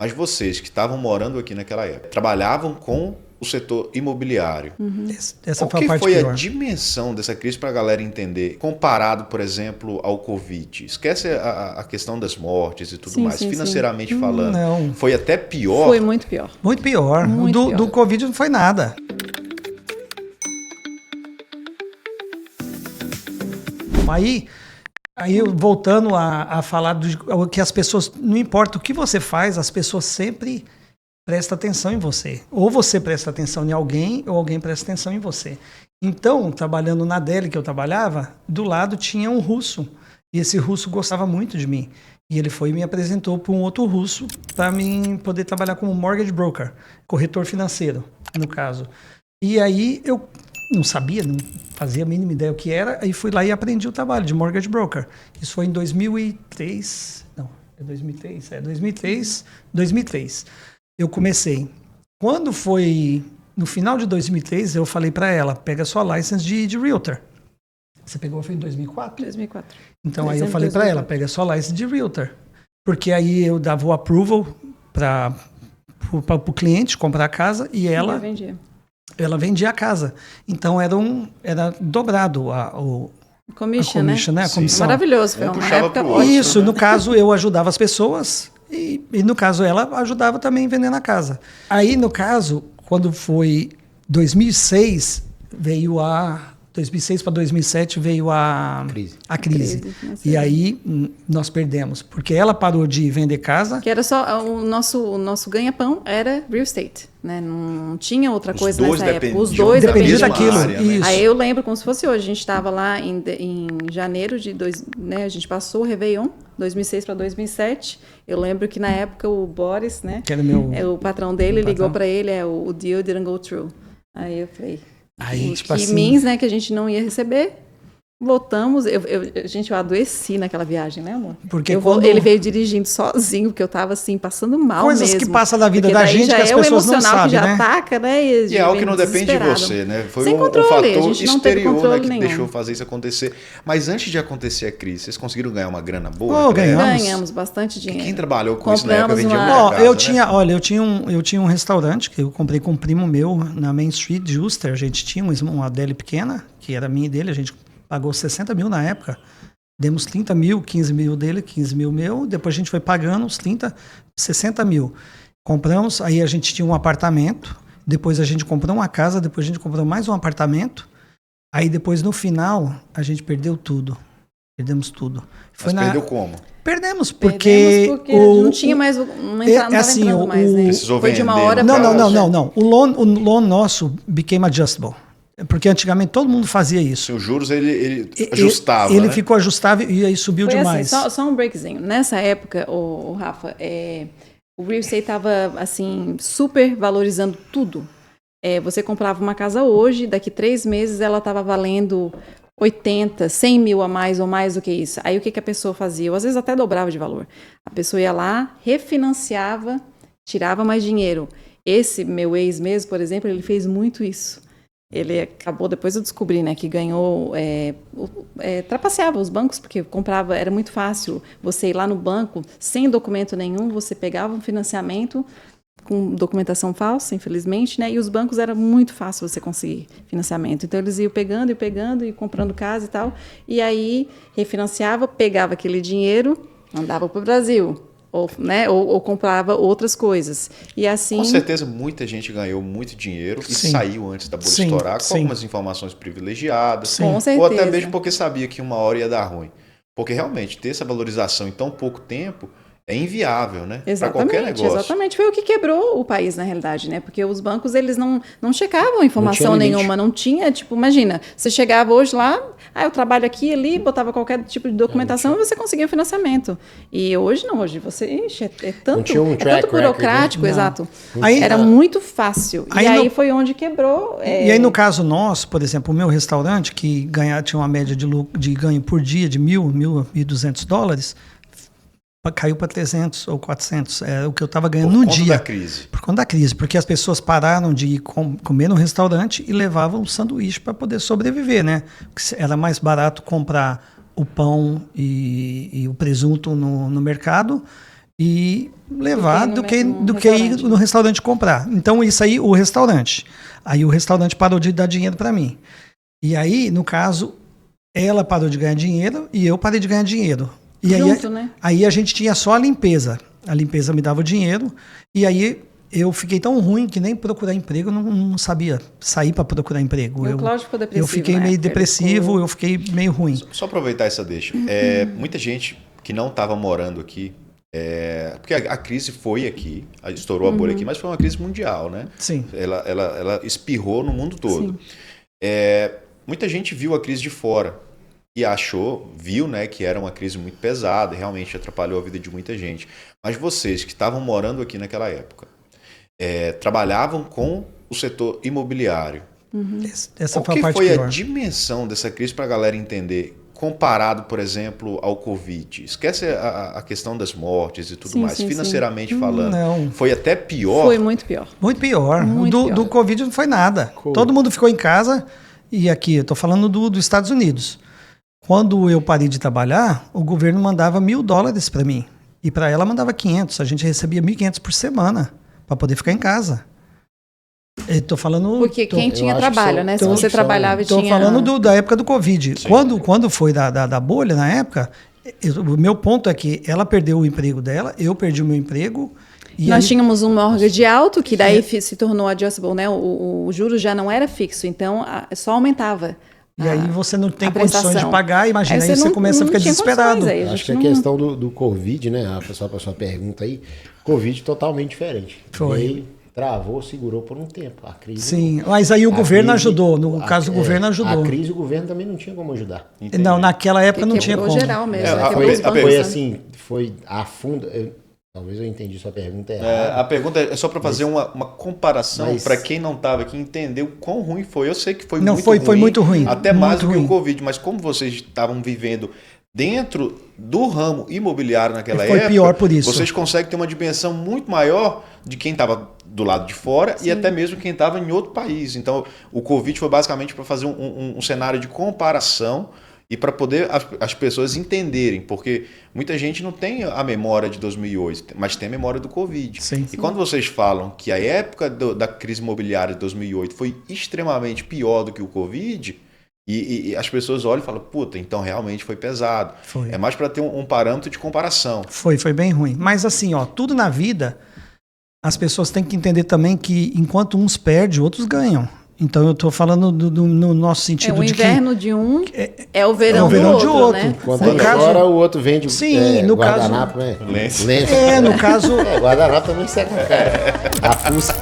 Mas vocês que estavam morando aqui naquela época, trabalhavam com o setor imobiliário. Essa Qual foi a que parte foi pior. a dimensão dessa crise para a galera entender, comparado, por exemplo, ao Covid? Esquece a questão das mortes e tudo Sim, mais. sim, sim. Financeiramente falando, Não. foi até pior? Foi muito pior. Muito pior. Muito O pior. do Covid não foi nada. Aí voltando a falar do que as pessoas, não importa o que você faz, as pessoas sempre prestam atenção em você. Ou você presta atenção em alguém, ou alguém presta atenção em você. Então, trabalhando na Deli que eu trabalhava, do lado tinha um russo. E esse russo gostava muito de mim. E ele foi e me apresentou para um outro russo para mim poder trabalhar como mortgage broker, corretor financeiro, no caso. E aí eu não sabia, não fazia a mínima ideia o que era, aí fui lá e aprendi o trabalho de mortgage broker. Isso foi em 2003, não, é 2003? É 2003 eu comecei. Quando foi no final de 2003, eu falei para ela, pega sua license de realtor. Você pegou, foi em 2004? 2004. Então aí eu falei para ela, pega sua license de realtor. Porque aí eu dava o approval para o cliente comprar a casa e ela vendia a casa. Então era dobrado o commission, né? A comissão. Maravilhoso. Foi uma época pro outro, Isso, né? no caso eu ajudava as pessoas e no caso ela ajudava também vendendo a casa. Aí no caso, quando foi 2006, veio 2006 para 2007 veio a crise. E aí nós perdemos, porque ela parou de vender casa. Que era só o nosso ganha-pão era real estate, né? Não tinha outra coisa nessa época. Os dois dependiam daquilo. Área, né? Aí eu lembro como se fosse hoje. A gente estava lá em janeiro né? A gente passou o Réveillon, 2006 para 2007. Eu lembro que na época o Boris, né? Que era o patrão dele, ligou para ele, o deal didn't go through. Aí eu falei, tipo que assim, means, né, que a gente não ia receber. Voltamos, gente, eu adoeci naquela viagem, né, amor? Porque ele veio dirigindo sozinho, porque eu tava assim, passando mal coisas mesmo. que passam da vida porque da gente que as pessoas não sabem, que já né? ataca, né? E é algo que não depende de você, né? Foi um fator exterior, né, que deixou fazer isso acontecer. Mas antes de acontecer a crise, vocês conseguiram ganhar uma grana boa? Ganhamos bastante dinheiro. Quem trabalhou com isso na época vendia muita casa, eu tinha um restaurante que eu comprei com um primo meu na Main Street de Worcester. A gente tinha uma deli pequena, que era minha e dele, a gente pagou 60 mil na época. Demos 30 mil, 15 mil dele, 15 mil meu. Depois a gente foi pagando uns 30, 60 mil. Compramos, aí a gente tinha um apartamento. Depois a gente comprou uma casa. Depois a gente comprou mais um apartamento. Aí depois, no final, a gente perdeu tudo. Perdemos tudo. Perdeu como? Perdemos porque não tinha mais, não estava assim, entrando mais, né? Foi de uma hora para outra. Não. O loan nosso became adjustable. Porque antigamente todo mundo fazia isso. Os juros ele ajustava. Ele né? ficou ajustável e aí subiu foi demais. Assim, só um breakzinho. Nessa época, o Rafa, o real estate estava assim, super valorizando tudo. Você comprava uma casa hoje, daqui 3 meses ela estava valendo 80, 100 mil a mais ou mais do que isso. Aí o que a pessoa fazia? Ou às vezes até dobrava de valor. A pessoa ia lá, refinanciava, tirava mais dinheiro. Esse meu ex mesmo, por exemplo, ele fez muito isso. Ele acabou, depois eu descobri, né, que ganhou, trapaceava os bancos, porque comprava, era muito fácil você ir lá no banco, sem documento nenhum, você pegava um financiamento com documentação falsa, infelizmente, né, e os bancos era muito fácil você conseguir financiamento. Então eles iam pegando e comprando casa e tal, e aí refinanciava, pegava aquele dinheiro, mandava para o Brasil. Ou comprava outras coisas. E assim... Com certeza, muita gente ganhou muito dinheiro e saiu antes da bolha estourar com algumas informações privilegiadas. Com certeza. Ou até mesmo porque sabia que uma hora ia dar ruim. Porque realmente, ter essa valorização em tão pouco tempo é inviável, né? Para qualquer negócio. Exatamente. Foi o que quebrou o país, na realidade, né? Porque os bancos, eles não checavam informação nenhuma. Não tinha, tipo, imagina, você chegava hoje lá, eu trabalho aqui ali, botava qualquer tipo de documentação e você conseguia o financiamento. E hoje não, hoje você, é tanto burocrático, exato. Era muito fácil. E aí foi onde quebrou. E aí no caso nosso, por exemplo, o meu restaurante, que tinha uma média de ganho por dia de $1.200, caiu para 300 ou 400, o que eu estava ganhando no dia. Por conta da crise, porque as pessoas pararam de ir comer no restaurante e levavam um sanduíche para poder sobreviver, né? Porque era mais barato comprar o pão e o presunto no mercado e levar do que ir no restaurante comprar. Então, isso aí, o restaurante. Aí o restaurante parou de dar dinheiro para mim. E aí, no caso, ela parou de ganhar dinheiro e eu parei de ganhar dinheiro. E junto, aí, né? Aí a gente tinha só a limpeza. A limpeza me dava o dinheiro. E aí eu fiquei tão ruim que nem procurar emprego, não sabia sair para procurar emprego. O Cláudio ficou depressivo. Eu fiquei meio depressivo, eu fiquei meio ruim. Só aproveitar essa deixa. Muita gente que não estava morando aqui, porque a crise foi aqui, estourou a bolha aqui, mas foi uma crise mundial, né? Sim. Ela espirrou no mundo todo. Muita gente viu a crise de fora e viu, né, que era uma crise muito pesada, realmente atrapalhou a vida de muita gente. Mas vocês que estavam morando aqui naquela época, trabalhavam com o setor imobiliário. Essa foi a parte pior. A dimensão dessa crise para a galera entender? Comparado, por exemplo, ao Covid. Esquece a questão das mortes e tudo mais. Financeiramente falando, não. Foi até pior? Foi muito pior. Muito pior. Do Covid não foi nada. Cool. Todo mundo ficou em casa. E aqui, eu estou falando dos Estados Unidos. Quando eu parei de trabalhar, o governo mandava $1.000 para mim. E para ela mandava 500. A gente recebia 1.500 por semana para poder ficar em casa. Estou falando... Porque quem tinha trabalho, né? Se você trabalhava e tinha... Estou falando da época do Covid. Quando foi da bolha, na época, o meu ponto é que ela perdeu o emprego dela, eu perdi o meu emprego... Nós tínhamos um mortgage alto, que daí se tornou adjustable, né? O juro já não era fixo, então só aumentava. E aí você não tem condições de pagar, imagina, aí você começa a ficar desesperado. Acho que a questão do Covid, né? A pessoa passou a pergunta aí, Covid totalmente diferente. Foi. Ele travou, segurou por um tempo. A crise. Sim, mas aí o governo ajudou. No caso, o governo ajudou. A crise, o governo também não tinha como ajudar. Entendi. Não, naquela época não tinha como. Geral mesmo. Foi assim, foi a fundo. Talvez eu entendi sua pergunta errada. A pergunta é só para fazer uma comparação para quem não estava aqui entender o quão ruim foi. Eu sei que foi muito ruim. Foi muito ruim. Até mais do que o Covid, mas como vocês estavam vivendo dentro do ramo imobiliário naquela época, foi pior por isso. Vocês conseguem ter uma dimensão muito maior de quem estava do lado de fora. Sim. E até mesmo quem estava em outro país. Então, o Covid foi basicamente para fazer um cenário de comparação e para poder as pessoas entenderem, porque muita gente não tem a memória de 2008, mas tem a memória do Covid. Sim. E quando vocês falam que a época da crise imobiliária de 2008 foi extremamente pior do que o Covid, e as pessoas olham e falam, puta, então realmente foi pesado. Foi. É mais para ter um parâmetro de comparação. Foi bem ruim. Mas assim, tudo na vida, as pessoas têm que entender também que enquanto uns perdem, outros ganham. Então eu estou falando no nosso sentido de que... O inverno de um é o verão de outro. Né? Quando um chora, o outro vende guardanapo, né? Lenço. No caso... guardanapo também seca, cara. A fuça.